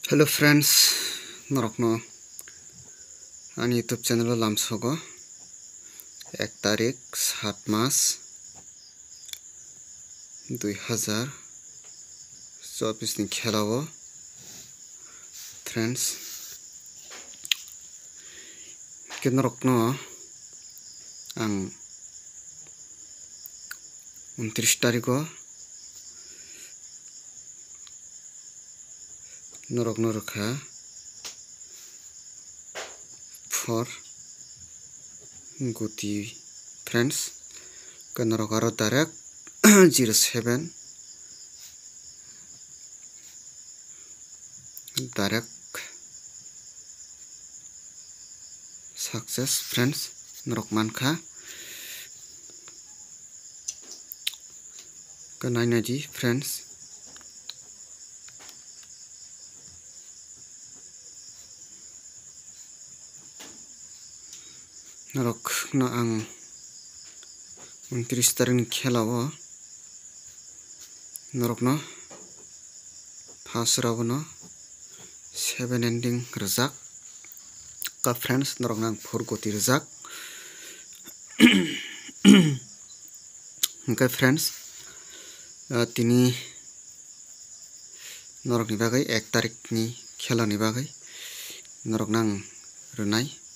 Hello friends, norokno ani YouTube channel lamsogo 1 তারিখ 7 মাস 2024 ni khelao friends ke norokno ang 29 tariko norokno rokha for guti friends kanarok aro direct 07 direct success friends norok mankha kanai ji friends norok no ang 29 tarik ni khelao norok no first rabo no 7 ending rijak ka friends norok nang 4 goti rijak okay friends tini norok ni bagai 1 tarik ni khela ni bagai norok nang runai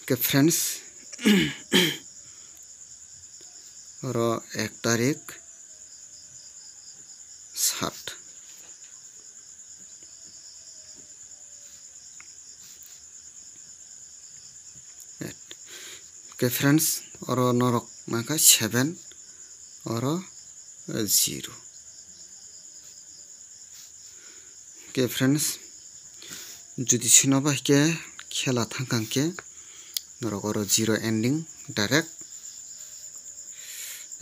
okay friends oro 1 tarik 7 okay friends oro norok maka 7 oro 0 okay friends jodi sinoba ke khela thangkangke norok oro 0 ending direct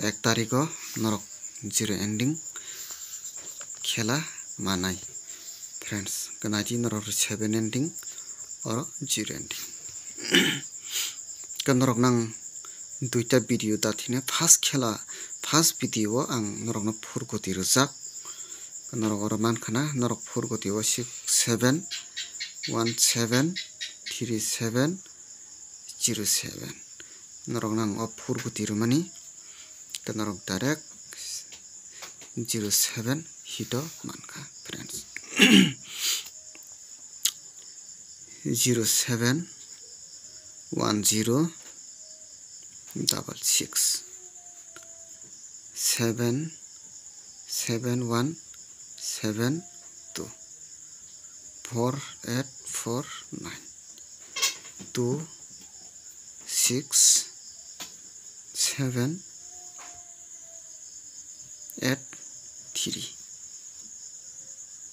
1 tariko norok 0 ending khela manai friends kanati norok 7 ending oro 0 ending kanorok nang duita video dathine first video ang norok no 4 goti rijak norok oro mankhana norok 4 goti o 67 17 37 07 norok nang o 4 goti rumani kanorok direct 07 hito mankha friends 07 10 66 7 71 72 4849 2 6 7 8 3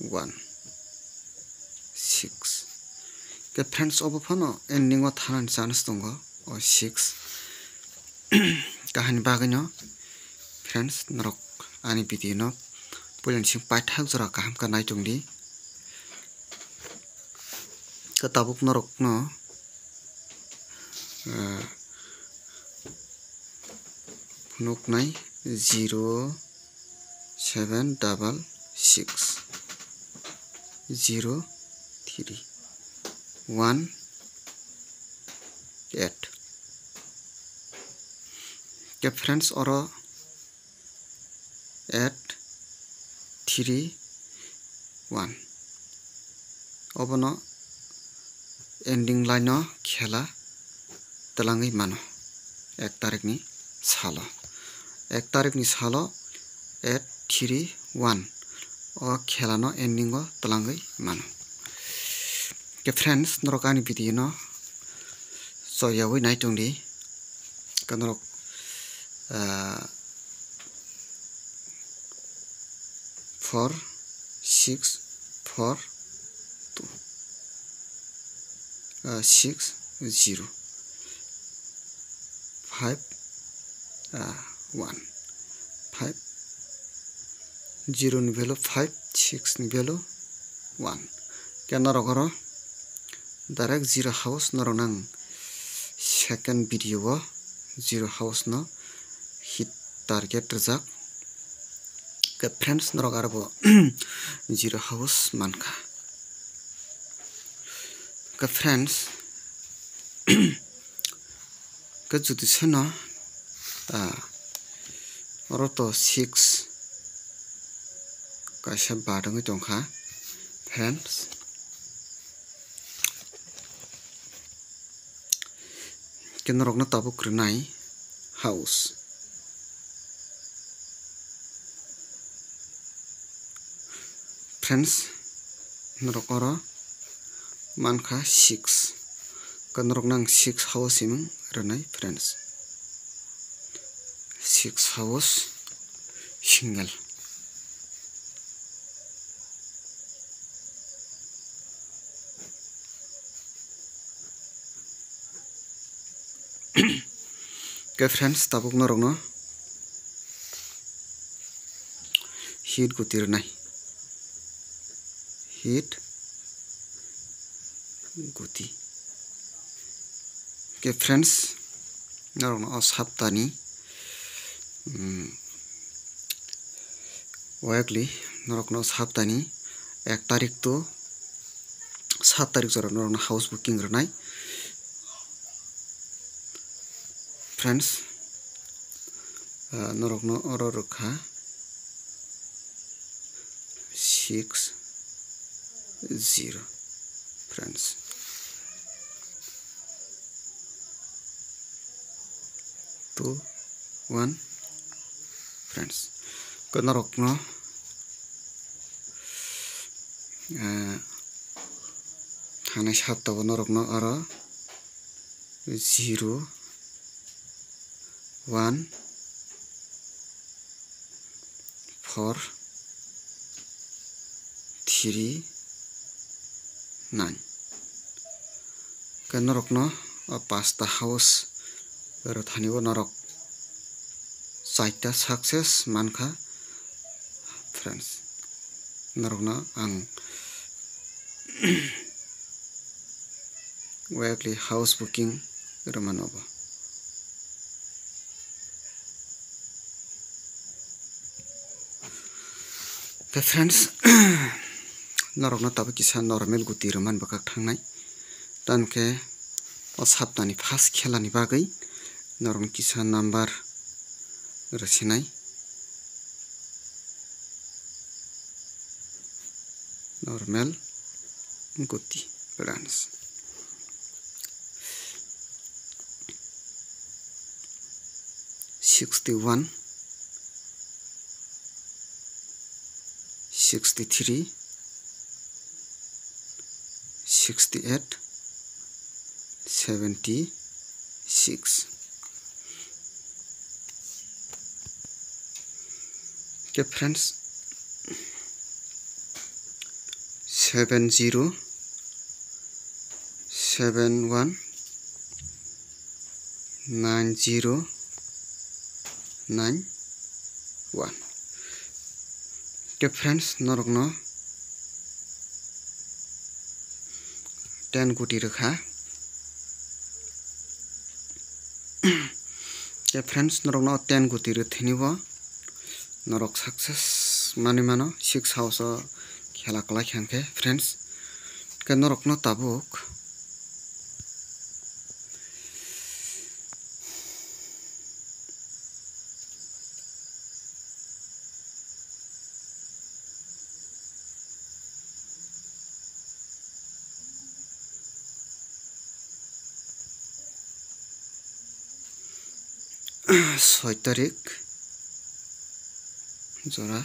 1 6 ke friends obo phano ending o thanan chance tongo o 6 kahani bagino friends norok ani video no pulen sing paithak jora kaham ka naitongdi katabuk norok no phunuk nai 0 7 double 6 0 3 1 8 ke friends oro 8 3 1 obono ending line no khela talangai mano 1 tarik ni salo 1 tarik ni salo 8 3 1 o khela no ending o talangai mano ke friends norokani video no soyawi naitongdi kanorok 4 6 4 2 6 0 5 1 5 0 ni value 5 6 ni value 1 kena rogoro direct 0 house noronang second video o 0 house no hit target rijak ke friends norok arbo zero house mankha ke friends ke jodi seno oro to 6 kaisa badongi tongkha friends ke norok no tabuk rwnai house friends norok oro mankha 6 ke norok nang 6 house imung rwnai friends 6 house single ke friends tabuk norok no hit guti rwnai hit guti ke friends norok no saptani weekly norok no saptani 1 tarik to 7 tarik jora norok no house booking rwnai friends norok no oro rokha 6-0 friends 2-1 friends ke norok no thanai saptao norok no oro 0-1 4-3-9 ke norok no pasta house ero thani bo norok 4ta success mankha friends norok no ang weekly house booking romanobo ke friends norok no tabu kisa normal guti roman bakak thangnai tanke o saptani first khela ni bagui norok kisa number rsinai normal guti friends 61 63 68 76 के friends 70 71 90 91 के friends norok no 10 guti rokha ke friends norok no 10 guti rthini bo norok success mani mano 6 house o khela klai khanke friends ke norok no tabuk soy tarik jora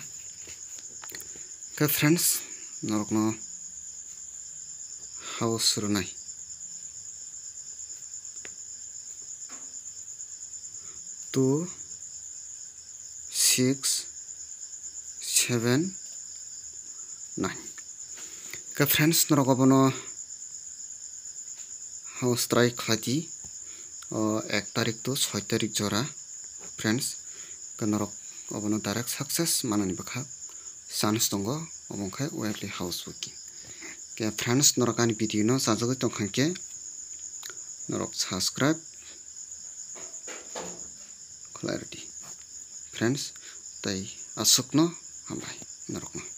ke friends norok no house runai 2 6 7 9 ke friends norok abono house try khati 1 tarik to 6 tarik jora friends ke norok abono direct success manani bakha chance tongo obongkhai weekly house booking ke friends norokani video no sajagoi tongkhanke norok subscribe clarity friends tai asokno hambai norok no.